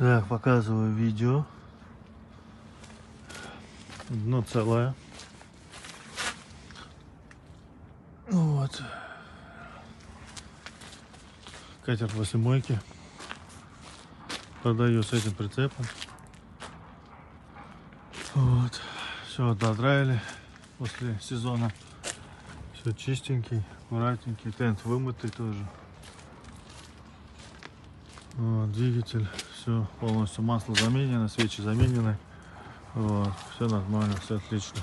Так, показываю видео. Дно целое. Вот. Катер после мойки. Продаю с этим прицепом. Вот. Все додраили после сезона. Все чистенький, аккуратненький. Тент вымытый тоже. Вот, двигатель. Все полностью, масло заменено, свечи заменены. Вот, все нормально, все отлично.